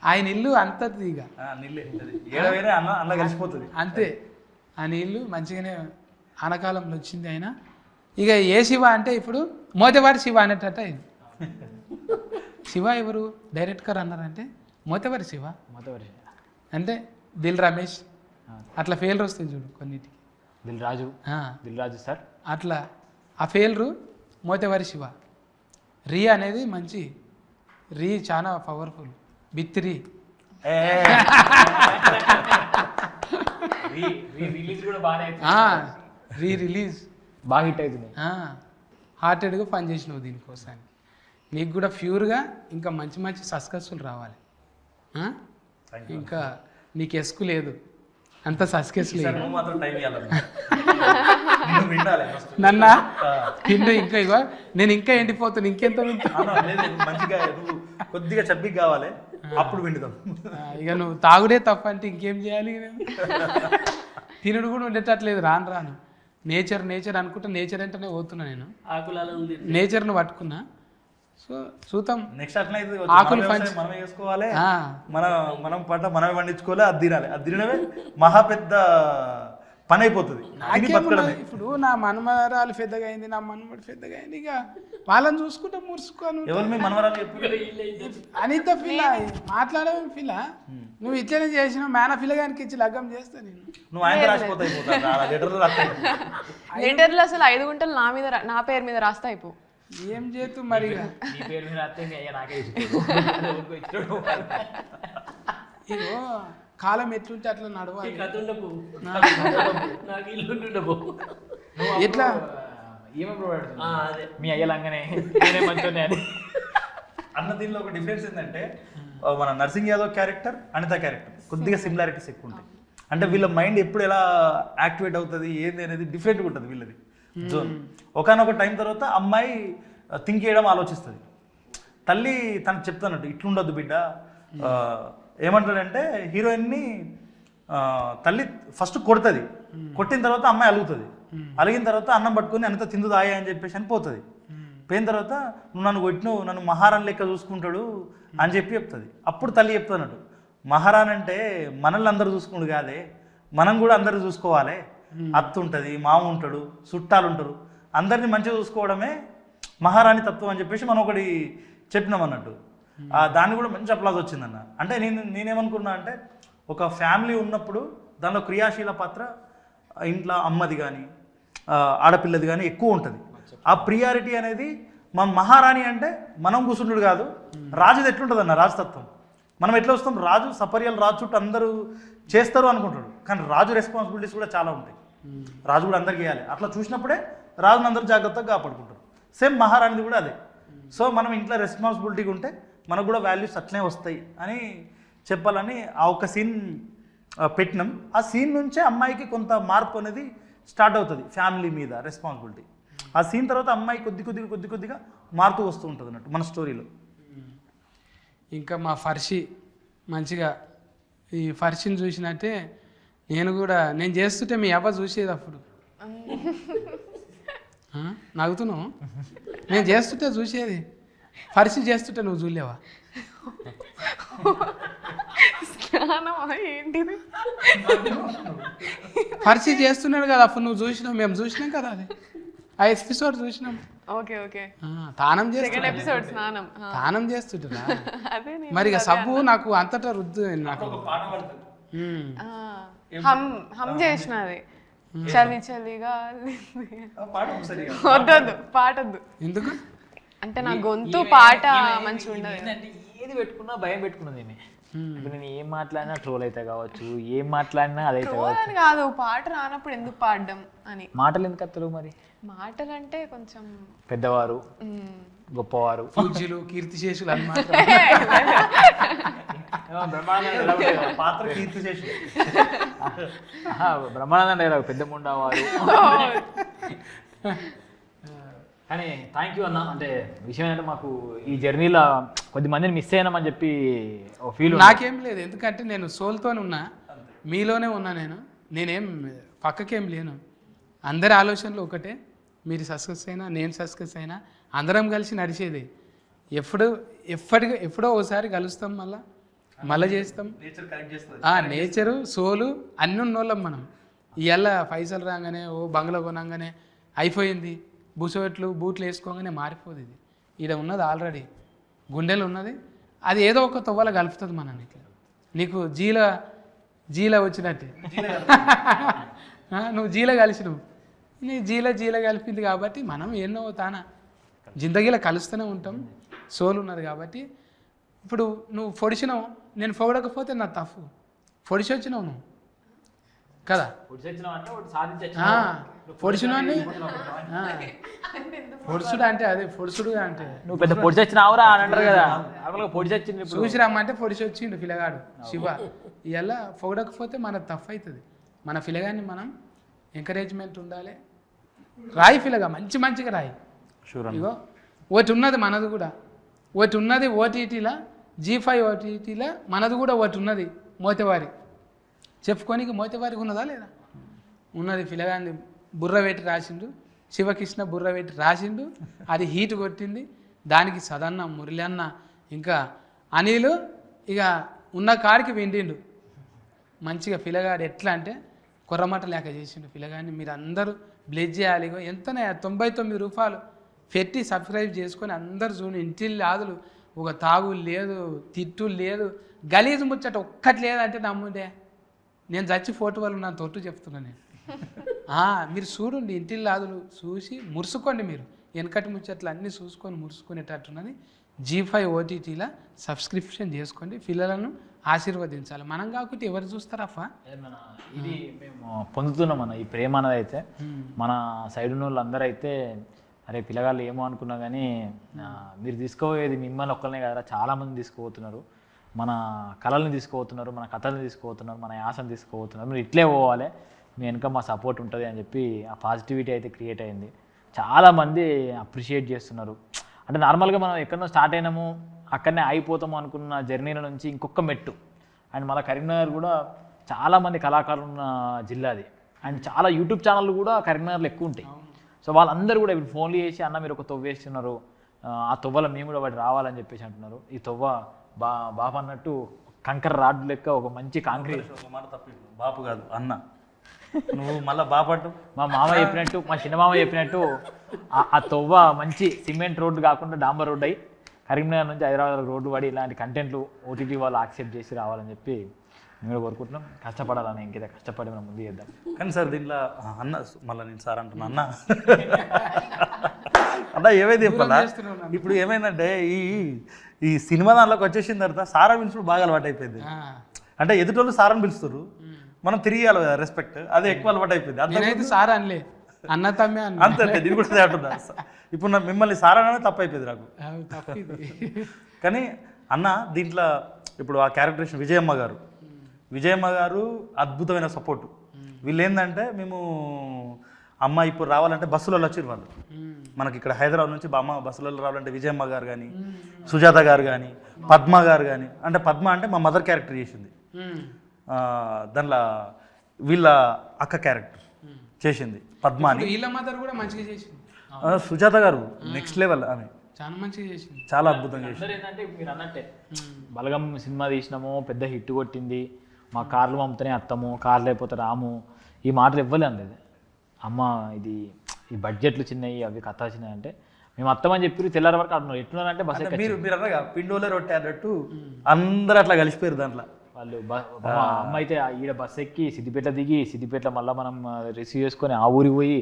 Speaker 2: ఆయన ఇల్లు అంతది ఇక
Speaker 4: కలిసిపోతుంది
Speaker 2: అంతే. ఆ నీళ్ళు మంచిగానే ఆనకాలంలో వచ్చింది. ఆయన ఇక ఏ శివ అంటే ఇప్పుడు మోతేవారి శివ అనేటట్టు అయింది. శివ ఎవరు డైరెక్ట్గా అన్నారంటే మోతేవారి శివ అంటే దిల్ రమేష్ అట్లా ఫెయిల్ర్ వస్తుంది చూడు కొన్నిటికి.
Speaker 3: దిల్ రాజు సార్
Speaker 2: అట్లా ఆ ఫెయిల్రు మోతేవారి శివ. రీ అనేది మంచి రీ చాలా పవర్ఫుల్. బిత్తిరి
Speaker 3: రిలీజ్ కూడా బాగానే
Speaker 2: రీ రిలీజ్
Speaker 3: బాగా హిట్ అవుతుంది.
Speaker 2: హార్టెడ్గా పనిచేసినావు దీనికోసానికి. నీకు కూడా ప్యూర్గా ఇంకా మంచి మంచి సస్కస్సులు రావాలి. ఇంకా నీకు ఎస్కు లేదు, అంత సస్కెస్ లేదు. నన్న తిండు ఇంకా ఇవ్వ, నేను ఇంకా ఎండిపోతాను. ఇంకెంత
Speaker 4: మంచిగా కొద్దిగా చబ్బి కావాలి, అప్పుడు విండుదాం.
Speaker 2: ఇక నువ్వు తాగుడే తప్ప అంటే ఇంకేం చేయాలి? తినుడు కూడా ఉండేటట్లేదు. రాను నేచర్ అనుకుంటా. నేచర్ అంటేనే పోతున్నా నేను. నేచర్ను పట్టుకున్నా. సో చూద్దాం.
Speaker 4: నెక్స్ట్ అట్లా ఆకులు మనమే చేసుకోవాలి, మనం పంట మనమే పండించుకోవాలి. అది తినాలి. అది తినడమే మహా పెద్ద పని అయిపోతుంది.
Speaker 2: ఇప్పుడు నా మనమరాలు పెద్దగా అయింది, నా మనమడు పెద్దగా అయింది, ఇక వాళ్ళని చూసుకుంటే మురుసుకోను.
Speaker 4: ఎవరు మీ మనమరాలు
Speaker 2: అనిత పిల్ల మాట్లాడమే పిల్ల. నువ్వు ఇట్లనే చేసినావు. మేన పిల్లగానికి ఇచ్చి లగ్గం చేస్తా నేను.
Speaker 4: నువ్వు ఆయన రాసిపోతాయి
Speaker 6: లెటర్లు అసలు 5 గుంటలు నా పేరు మీద రాస్తా అయిపో.
Speaker 2: ఏం చేతు మరి ఇగో కాలం ఎట్లుంటే అట్లా నడవాలి. ఎట్లా
Speaker 3: మీ అయ్యలాగానే
Speaker 4: అన్న. దీనిలో ఒక డిఫరెన్స్ ఏంటంటే మన నర్సింగ్ యాదవ్ క్యారెక్టర్, అనిత క్యారెక్టర్ కొద్దిగా సిమిలారిటీస్ ఎక్కువ ఉంటాయి. అంటే వీళ్ళ మైండ్ ఎప్పుడు ఎలా యాక్టివేట్ అవుతుంది ఏంది అనేది డిఫరెంట్గా ఉంటుంది వీళ్ళది జోన్. ఒకనొక టైం తర్వాత అమ్మాయి థింక్ చేయడం ఆలోచిస్తుంది. తల్లి తనకు చెప్తానట్టు ఇట్లుండొద్దు బిడ్డ. ఏమంటాడంటే హీరోయిన్ని తల్లి ఫస్ట్ కొడుతుంది. కొట్టిన తర్వాత అమ్మాయి అలుగుతుంది. అలిగిన తర్వాత అన్నం పట్టుకొని అనిత తిందుదాయా అని చెప్పేసి అని పోతుంది. పోయిన తర్వాత నువ్వు నన్ను కొట్టినవు, నన్ను మహారాణి లెక్క చూసుకుంటాడు అని చెప్పి చెప్తుంది. అప్పుడు తల్లి చెప్తానట్టు మహారాణి అంటే మనల్ని అందరూ చూసుకున్నాడు కాదే, మనం కూడా అందరూ చూసుకోవాలి. అత్త ఉంటుంది, మామ ఉంటాడు, చుట్టాలు ఉంటారు, అందరినీ మంచిగా చూసుకోవడమే మహారాణి తత్వం అని చెప్పేసి మనం ఒకటి చెప్పినాం అన్నట్టు. దాన్ని కూడా మంచి అప్లాజ్ వచ్చిందన్న. అంటే నేనేమనుకున్నా అంటే ఒక ఫ్యామిలీ ఉన్నప్పుడు దానిలో క్రియాశీల పాత్ర ఇంట్లో అమ్మది కానీ ఆడపిల్లది కానీ ఎక్కువ ఉంటుంది. ఆ ప్రియారిటీ అనేది మన మహారాణి అంటే మనం కూర్చుంటుడు కాదు, రాజుది ఎట్లుంటుంది అన్న రాజతత్వం. మనం ఎట్లా వస్తాం, రాజు సపర్యాలు రాజు చుట్టూ అందరూ చేస్తారు అనుకుంటాడు, కానీ రాజు రెస్పాన్సిబిలిటీస్ కూడా చాలా ఉంటాయి. రాజు కూడా అందరికి చేయాలి. అట్లా చూసినప్పుడే రాజుని అందరూ జాగ్రత్తగా కాపాడుకుంటారు. సేమ్ మహారాణిది కూడా అదే. సో మనం ఇంట్లో రెస్పాన్సిబిలిటీగా ఉంటే మనకు కూడా వాల్యూస్ అట్లనే వస్తాయి అని చెప్పాలని ఆ ఒక సీన్ పెట్టినాం. ఆ సీన్ నుంచే అమ్మాయికి కొంత మార్పు అనేది స్టార్ట్ అవుతుంది ఫ్యామిలీ మీద రెస్పాన్సిబిలిటీ. ఆ సీన్ తర్వాత అమ్మాయి కొద్ది కొద్దిగా మారుతూ వస్తూ ఉంటుంది అన్నట్టు మన స్టోరీలో.
Speaker 2: ఇంకా మా ఫర్షి మంచిగా ఈ ఫర్షిని చూసినట్టే నేను చేస్తుంటే మీ అవ్వ చూసేది అప్పుడు. నవ్వుతున్నావు. నేను చేస్తుంటే చూసేది, ఫర్షి చేస్తుంటే నువ్వు చూడలేవా?
Speaker 6: ఏంటిది
Speaker 2: ఫర్షి చేస్తున్నాడు కదా అప్పుడు నువ్వు చూసినావు, మేము చూసినాం కదా. అది ఆ ఎపిసోడ్ చూసినాం.
Speaker 6: ఓకే
Speaker 2: తానం చేస్తుంటా. మరి ఇక సబ్బు నాకు అంతటా రుద్దు. నాకు
Speaker 6: హమ్ చేసిన అది చలి చలిగా
Speaker 4: పాట ఒకసారి
Speaker 6: వద్దొద్దు పాటొద్దు.
Speaker 2: ఎందుకు?
Speaker 6: అంటే నా గొంతు పాట మంచిగా ఉండదు.
Speaker 3: ఏంటంటే ఏది పెట్టుకున్నా భయం పెట్టుకున్నది ఈమె. ఇప్పుడు నేను ఏం మాట్లాడినా ట్రోల్ అయితే కావచ్చు, ఏం మాట్లాడినా అదైతే కావచ్చు.
Speaker 6: అని కాదు, పాట రానప్పుడు ఎందుకు పాడడం అని.
Speaker 3: మాటలు ఎందుకు అత్తలు మరి?
Speaker 6: మాటలు అంటే కొంచెం
Speaker 3: పెద్దవారు, గొప్పవారు,
Speaker 2: పూజ్యులు, కీర్తిశేషులు అన్నమాట.
Speaker 4: పాత్ర కీర్తి చేసి
Speaker 3: బ్రహ్మానంద డైలాగ్ పెద్ద ముండవారు. కానీ థ్యాంక్ యూ అన్న. అంటే విషయం ఏంటంటే మాకు ఈ జర్నీలో కొద్ది మందిని మిస్ అయినామని చెప్పి ఒక ఫీల్.
Speaker 2: నాకేం లేదు, ఎందుకంటే నేను సోల్తోనే ఉన్నా, మీలోనే ఉన్నా. నేనేం పక్కకేం లేను. అందరి ఆలోచనలు ఒకటే, మీరు సక్సెస్ అయినా నేను సక్సెస్ అయినా అందరం కలిసి నడిచేది. ఎప్పుడో ఒకసారి కలుస్తాం, మళ్ళీ చేస్తాం.
Speaker 4: నేచర్ కరెక్ట్ చేస్తుంది.
Speaker 2: నేచరు సోలు అన్నీ ఉన్నోళ్ళం మనం. ఇవాళ పైసలు రాగానే ఓ బంగ్లా కొనగానే అయిపోయింది, బూట్లు వేసుకోగానే మారిపోదు. ఇది ఈడ ఉన్నది ఆల్రెడీ గుండెలు ఉన్నది, అది ఏదో ఒక తొవ్వల కలుపుతుంది మనని. నీకు జీల వచ్చినట్టే నువ్వు జీల కలిసినవు, నీ జీల కలిపింది కాబట్టి మనం ఎన్నో తానా జిందగీలో కలుస్తూనే ఉంటాం. సోలు ఉన్నది కాబట్టి ఇప్పుడు నువ్వు పొడిచినావు, నేను పొగడకపోతే నా తప్పు. పొడిచి వచ్చినావు నువ్వు కదా, పొడిచినవాడిని. పొడుచుడు అంటే అదే పొడుచుడుగా అంటే
Speaker 3: నువ్వు పెద్ద పొడి చచ్చినావురా అని అంటారు కదా, పొడి చచ్చింది.
Speaker 2: చూసి రమ్మంటే పొడిచి వచ్చిండు పిల్లగాడు శివ. ఇవాళ పొగడకపోతే మన తప్పు అవుతుంది. మన పిల్లగాన్ని మనం ఎంకరేజ్మెంట్ ఉండాలి. రాయి పిల్లగా మంచిగా రాయి. ఇగో ఒకటి ఉన్నది మనది కూడా, ఒకటి ఉన్నది ఓటీటీలా, G5 ఓటీటీలా మనది కూడా ఒకటి ఉన్నది మోతేవారి. చెప్పుకోనికి మోతేవారికి ఉన్నదా లేదా? ఉన్నది. పిల్లగాన్ని బుర్ర పెట్టి రాసిండు, శివకృష్ణ బుర్ర పెట్టి రాసిండు, అది హీట్ కొట్టింది. దానికి సదన్న, మురళన్న, ఇంకా అనిలు ఇక ఉన్న కాడికి వెండిండు మంచిగా. పిల్లగాడు ఎట్లా అంటే కొర్రమట లేక చేసిండు పిల్లగాడిని. మీరు అందరూ బ్లెజ్ చేయాలి. ఎంతనే 99 రూపాయలు పెట్టి సబ్స్క్రైబ్ చేసుకొని అందరు చూడండి. ఇంటిల్లి ఆదులు, ఒక తాగు లేదు, తిట్టు లేదు, గలీజు ముచ్చట ఒక్కటి లేదంటే నమ్ముండే. నేను చచ్చి ఫోటో వాళ్ళు నా తొట్టు చెప్తున్నా నేను. మీరు చూడండి, ఇంటిల్లి ఆదులు చూసి మురుసుకోండి. మీరు వెనకటి ముచ్చట్లు అన్నీ చూసుకొని మురుసుకునేటట్టున్నది. G5 ఓటీటీలా సబ్స్క్రిప్షన్ చేసుకోండి, పిల్లలను ఆశీర్వదించాలి. మనం కాకపోతే ఎవరు చూస్తారప్ప?
Speaker 3: ఇది మేము పొందుతున్నాం అన్న ఈ ప్రేమ అనేది. అయితే మన సైడ్ ఉన్న వాళ్ళందరూ అయితే అరే పిల్లగాళ్ళు ఏమో అనుకున్నా కానీ మీరు తీసుకోవేది మిమ్మల్ని ఒక్కరినే కదా, చాలామంది తీసుకుపోతున్నారు. మన కళలను తీసుకుపోతున్నారు, మన కథలను తీసుకుపోతున్నారు, మన యాసను తీసుకుపోతున్నారు. మీరు ఇట్లే పోవాలి, మీ వెనుక మా సపోర్ట్ ఉంటుంది అని చెప్పి ఆ పాజిటివిటీ అయితే క్రియేట్ అయింది. చాలామంది అప్రిషియేట్ చేస్తున్నారు. అంటే నార్మల్గా మనం ఎక్కడో స్టార్ట్ అయినాము, అక్కడనే అయిపోతాము అనుకున్న జర్నీల నుంచి ఇంకొక మెట్టు. అండ్ మళ్ళీ కరీంనగర్ కూడా చాలామంది కళాకారులు ఉన్న జిల్లా అది. అండ్ చాలా యూట్యూబ్ ఛానళ్ళు కూడా కరీంనగర్లో ఎక్కువ ఉంటాయి. సో వాళ్ళందరూ కూడా ఇప్పుడు ఫోన్లు చేసి అన్న మీరు ఒక తొవ్వ వేస్తున్నారు, ఆ తొవ్వలో మేము కూడా వాటి రావాలని చెప్పేసి అంటున్నారు. ఈ తొవ్వ బాబు అన్నట్టు కంకర రాడ్డు లెక్క ఒక మంచి కాంక్రీట్.
Speaker 4: ఒక మాట తప్పింది, బాపు కాదు అన్న. నువ్వు మళ్ళీ బాపట్టు.
Speaker 3: మా మామ చెప్పినట్టు, మా చిన్న మామ చెప్పినట్టు ఆ తొవ్వ మంచి సిమెంట్ రోడ్డు కాకుండా డాంబర్ రోడ్డు అయ్యి కరీంనగర్ నుంచి హైదరాబాద్ రోడ్డు పడి ఇలాంటి కంటెంట్లు ఓటీటీ వాళ్ళు యాక్సెప్ట్ చేసి రావాలని చెప్పి మేము కూడా కోరుకుంటున్నాం. కష్టపడాలని, ఇంకేదో కష్టపడి మనం ముందు చేద్దాం.
Speaker 4: కానీ సార్ దీంట్లో అన్న, మళ్ళీ నేను సార్ అంటున్నా అన్న అన్న ఏమైంది చెప్పాలా? ఇప్పుడు ఏమైందంటే ఈ సినిమా దాంట్లోకి వచ్చేసిన తర్వాత సారా పిలుచుడు బాగా అలవాటు అయిపోయింది. అంటే ఎదుటోళ్ళు సారని పిలుస్తారు, మనం తిరిగి ఇవ్వాలి కదా రెస్పెక్ట్, అదే ఎక్కువ అలవాటు అయిపోయింది.
Speaker 2: నేనైతే సార్ అనలే, అన్న తమ్మే అన్న.
Speaker 4: అంతే, నేను కూడా అంటున్నా. ఇప్పుడు మిమ్మల్ని సార్ అనేది తప్పు అయిపోయింది నాకు. కానీ అన్న దీంట్లో ఇప్పుడు ఆ క్యారెక్టరేషన్ విజయమ్మ గారు అద్భుతమైన సపోర్టు. వీళ్ళు ఏంటంటే మేము అమ్మ ఇప్పుడు రావాలంటే బస్సులలో వచ్చారు వాళ్ళు. మనకి ఇక్కడ హైదరాబాద్ నుంచి అమ్మ బస్సులలో రావాలంటే విజయమ్మ గారు కానీ, సుజాత గారు కానీ, పద్మ గారు కానీ. అంటే పద్మ అంటే మా మదర్ క్యారెక్టర్ చేసింది, దానిలో వీళ్ళ అక్క క్యారెక్టర్ చేసింది పద్మ అని.
Speaker 2: వీళ్ళ మదర్ కూడా మంచిగా చేసింది.
Speaker 4: సుజాత గారు నెక్స్ట్ లెవెల్ ఆమె,
Speaker 2: చాలా మంచిగా చేసింది,
Speaker 4: చాలా అద్భుతంగా చేసింది.
Speaker 3: ఏంటంటే మీరు అన్నట్టే బలగం సినిమా తీసినాము, పెద్ద హిట్ కొట్టింది, మా కార్లు పంపుతూనే అత్తము, కార్లు లేకపోతే రాము, ఈ మాటలు ఇవ్వలే అనలేదు. అమ్మ ఇది ఈ బడ్జెట్లు చిన్నవి, అవి కథ చిన్నవి అంటే మేము అత్తమని చెప్పి తెల్లారి వరకు అడుగున్నారు. ఎట్లున్నారంటే బస్
Speaker 4: మీరు అన్నగా పిండోలే రొట్టె అన్నట్టు అందరూ అట్లా కలిసిపోయారు దాంట్లో.
Speaker 3: వాళ్ళు మా అమ్మ అయితే ఈడ బస్ ఎక్కి సిద్దిపేట దిగి సిద్దిపేట మళ్ళీ మనం రిసీవ్ చేసుకొని ఆ ఊరికి పోయి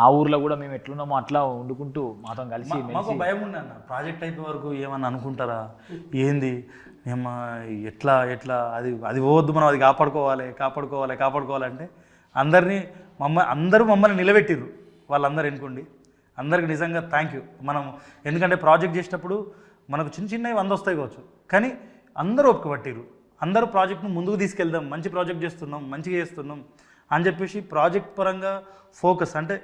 Speaker 3: ఆ ఊర్లో కూడా మేము ఎట్లున్నామో అట్లా వండుకుంటూ మాతో కలిసి
Speaker 4: మాకు భయం ఉండే అన్న ప్రాజెక్ట్ అయిపోయే వరకు ఏమన్నా అనుకుంటారా ఏంది ఏమా ఎట్లా ఎట్లా అది పోవద్దు, మనం అది కాపాడుకోవాలంటే అందరూ మమ్మల్ని నిలబెట్టిర్రు. వాళ్ళందరూ ఎన్నుకోండి, అందరికి నిజంగా థ్యాంక్ యూ. మనం ఎందుకంటే ప్రాజెక్ట్ చేసేటప్పుడు మనకు చిన్నవి 100 వస్తాయి కావచ్చు, కానీ అందరూ ఒప్పుకోబట్టిర్రు. అందరూ ప్రాజెక్ట్ను ముందుకు తీసుకెళ్దాం, మంచి ప్రాజెక్ట్ చేస్తున్నాం, మంచిగా చేస్తున్నాం అని చెప్పేసి ప్రాజెక్ట్ పరంగా ఫోకస్, అంటే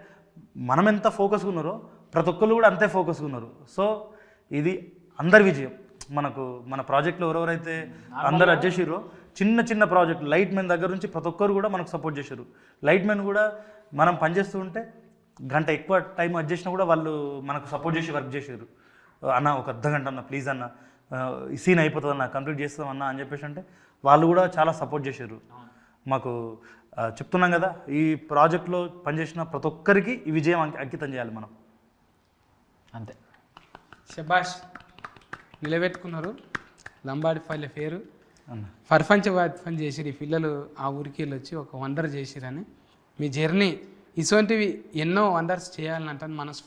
Speaker 4: మనం ఎంత ఫోకస్గా ఉన్నారో ప్రతి ఒక్కరు కూడా అంతే ఫోకస్గా ఉన్నారు. సో ఇది అందరి విజయం. మన ప్రాజెక్ట్లో ఎవరెవరైతే అందరు వచ్చేసారో చిన్న ప్రాజెక్ట్ లైట్ మెన్ దగ్గర నుంచి ప్రతి ఒక్కరు కూడా మనకు సపోర్ట్ చేశారు. లైట్ మెన్ కూడా మనం పనిచేస్తూ ఉంటే గంట ఎక్కువ టైం వచ్చేసినా కూడా వాళ్ళు మనకు సపోర్ట్ చేసి వర్క్ చేశారు. అన్న ఒక అర్ధగంట అన్న ప్లీజ్ అన్న ఈ సీన్ అయిపోతుంది అన్న కంప్లీట్ చేస్తామన్నా అని చెప్పేసి అంటే వాళ్ళు కూడా చాలా సపోర్ట్ చేశారు మాకు. చెప్తున్నాం కదా, ఈ ప్రాజెక్ట్లో పనిచేసిన ప్రతి ఒక్కరికి ఈ విజయం అంకితం చేయాలి మనం.
Speaker 3: అంతే.
Speaker 2: శబాష్, నిలబెట్టుకున్నారు. లంబాడి పల్లె పేరు ప్రపంచవ్యాప్తం చేసిరు. ఈ పిల్లలు ఆ ఊరికి వెళ్ళి ఒక వండర్ చేసిరని. మీ జర్నీ ఇటువంటివి ఎన్నో వండర్స్ చేయాలని అంటే మనసు